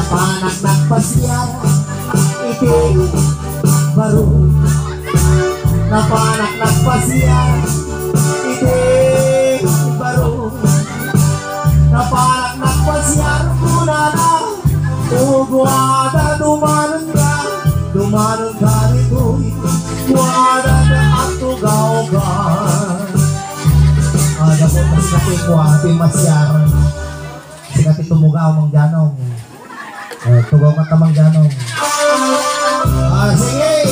Napanak nagpasyar iti baro. Napanak nagpasyar iti baro. Napanak nagpasyar muna na ugwada dumanon ka nito'y wada na at tugaw ka. Dapat mas kapikwa ati masyar sikati tumugaw mang ganong. Tugaw ka tamang ganong. Sige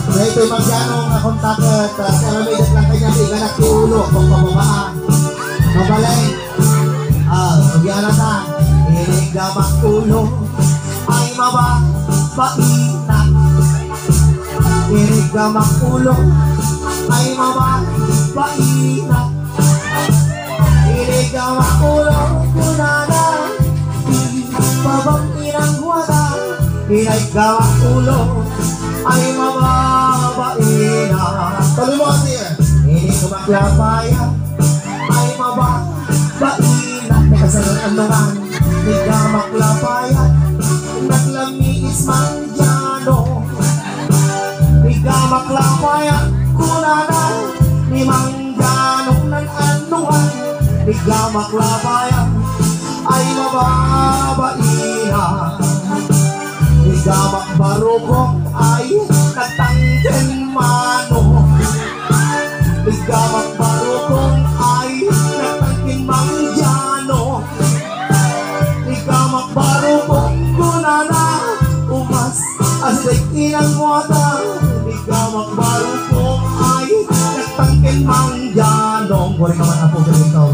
na ito'y mang ganong akong takot sa alamidat lang kanya iganak ti ulo kung pababaan mabalay. Ugyan na ta inigamak ulo ay mababaina. Inigamak ulo ay mababaina. Inigamak ulo kunana babang inang wala. Inigamak ulo ay mababaina. Tuloy mo kasi inigamak lapaya ay mababaina. Kasalan naman inigamak lapaya naglamiis mangjano. Inigamak lapaya kunana ni mangganong nan anuhan. Inigamak lapaya ay mababaina. Inigamak barukong ay nagtangken mano. Inigamak barukong ay nagtangken mangjano. Inigamak barukong kunana umas asik inang wata. Inigamak barukong ay nagtangken mangjano. Boleh kaman ako ganito.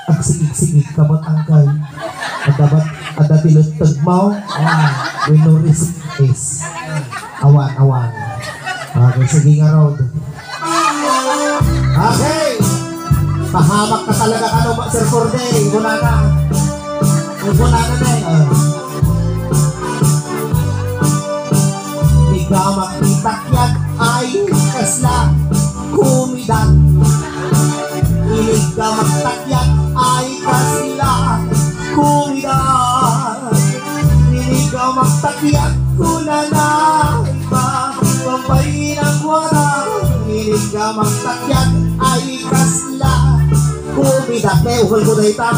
Ag sigit-sigit kabot angkay. At dapat ada tilot tagmaw. Winoris is awan. Okay, sige nga road. Okay. Pahamak ka talaga ka no, Sir Corday. Guna na eh. Inigamak itakyan ay kasla kumidan. Inigamak takyan ay kasla kumidan. Inigamak takyan kunana iba pampay ng wala. Inigamak takyan ay kasla kumidan. Uhol ko na ita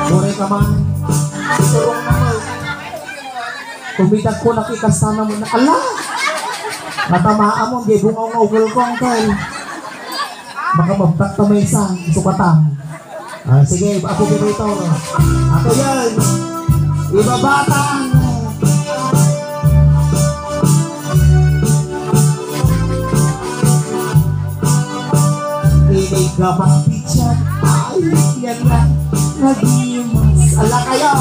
Bore ka man turong naman kumidan ko nakikastana mo na ala natamaan mo di bungaw nga uhol ko angkay baka mabtak na may isang sukatan. Sige ako dito ako yan ibabatan. Inigamak pityan ay yan lang nagimas. Ala kayo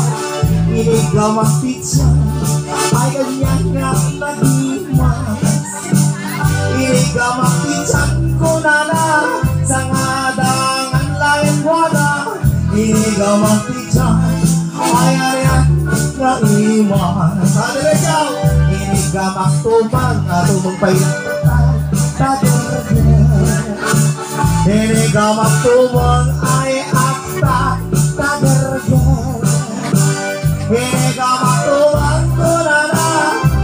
inigamak pityan ay yan lang nagimas. Inigamak pityan ko na sa ngadangan lain wala. Inigamak pityan ay yan naimas. Sa diretsaw inigamak tumang atumang pailang inigamak tumang ay akta tagerger. Inigamak tumang kunana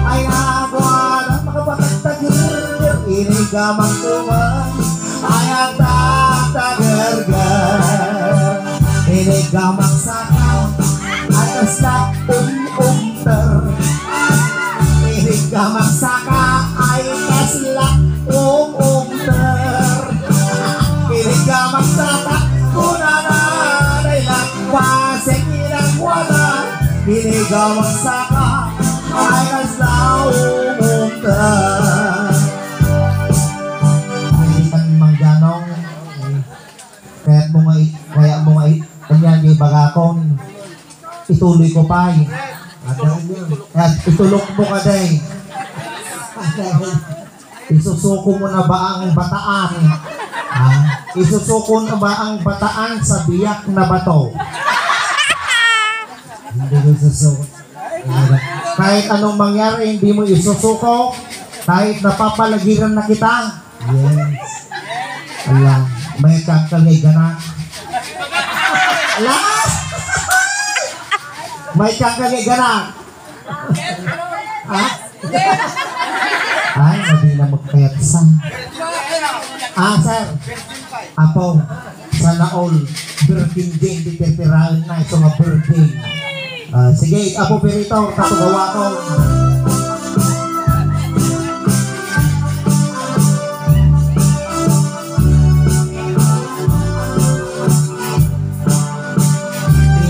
ay nagwada makapatag tagerger. Inigamak tumang ay akta tagerger. Inigamak sakaw ay kasla umter. Inigamak saka ay kasla umter. Inigamak saka kunana dailat pasek inang wala. Inigamak saka ay kasla umter. Inikan mangganong kaya mo nga kanya di bagakon ituloy ko pa at itulok mo ka day. Isusuko mo na ba ang bataan? Isusuko na ba ang bataan sa biyak na bato? Hindi ko isusuko. Kahit anong mangyari, hindi mo isusuko. Kahit napapalagiran na kita. Yes. Ala, may kakalay ganak. Ala! May kakagay ganang. Ha? Ay, hindi na magkayat sa. Sir. Apo, sana all birthday din dititirahan na ito nga birthday. Sige, Apo Perito, katugawa ko.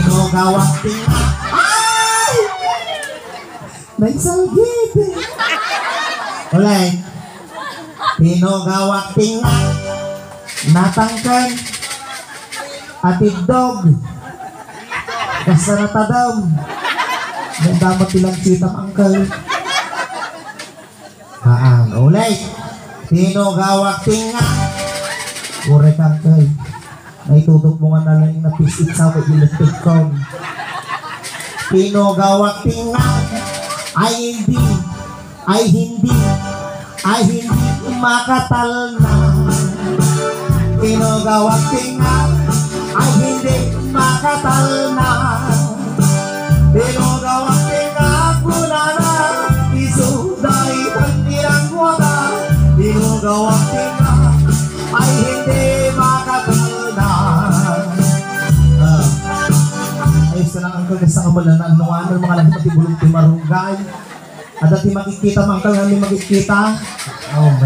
Tinogawang tinga. Ay! Nagsalgit. Ulit. Tinogawang tinga. Natangkan. Atidog. Basta natadam. Nandamot ilang sitam angkel. Ulit. Tinogawang tinga. Urek angkel. Naitutok mo nga na lang na pisit sa pag-ilipit ko. Tinogawang tinga. Ay hindi makatal na. Tinogawang tinga. Ay hindi makatal na. Tinogawang tinga. Kuna na isuday tandirang wala. Tinogawang tinga. Ay hindi makatal na. Ayos na lang ang kagas sa amalan na anuan ng mga lahat pati bulong timarunggay. At dati makikita mangkal nga may makikita. Among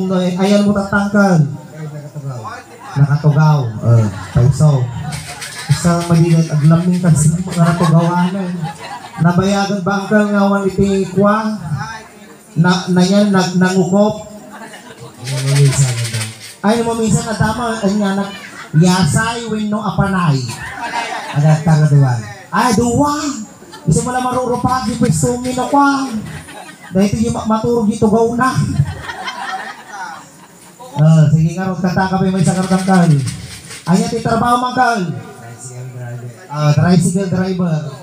na ayan mo tatangkal. Nakatugaw. Paiso. Isang malilit aglaming kasi mga natugawanan. Nabayagan ba angkal nga wan iti kwa? Na yan nangukop. Ay mo minsan na tama nga yasay wenno apanay. Ada tanga duwan. Ay duwan. Isa mo lang marurupagi pwesumi na kwa. Dahil ito yung maturog ito gaw na. Sige nga ron kata kami may isang kartangkal. Ayan ito trabaho mangkal. Tricycle driver.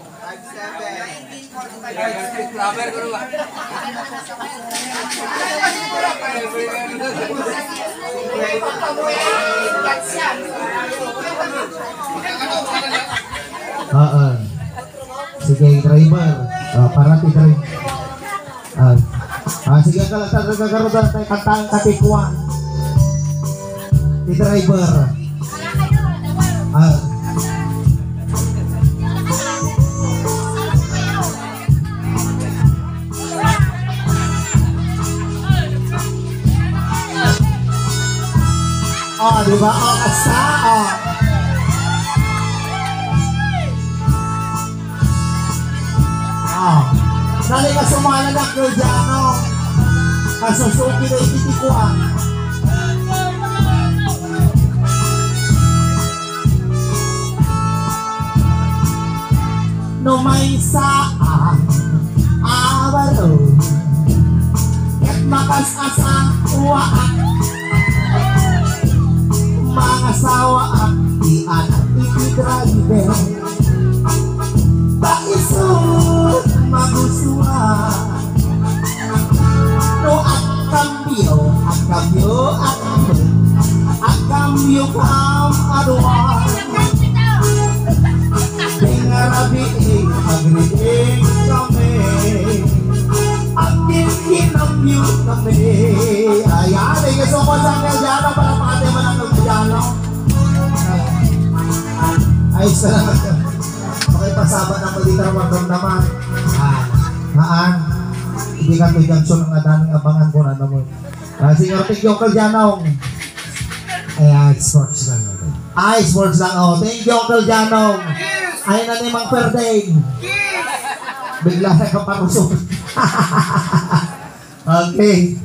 Sige driver. Para ti driver. Sige ka lang tagagarudan tayo kantang katikwa. Ti driver. Diba? Asa. Dali ka sumala na Claudiano. Kasusuki na ititikuan. No may saan awaro ket makas asang uwaan mga sawaan di anak ikidriver paisut magusuhan no at cambio kam aduan Rabi agriing kami atin kinambyo kami. Ayan, gusto ko sa Claudiano para makatema ng Claudiano. Ay, salamat. Pakipasabat ng Malita Wagam naman. Hindi ka may junction ng adaming abangan ko na naman. Sige, thank you Claudiano. Sports lang. Sports lang. Thank you Claudiano. Ay na ni Mang Ferdinand. Bigla na kaparusok. Okay.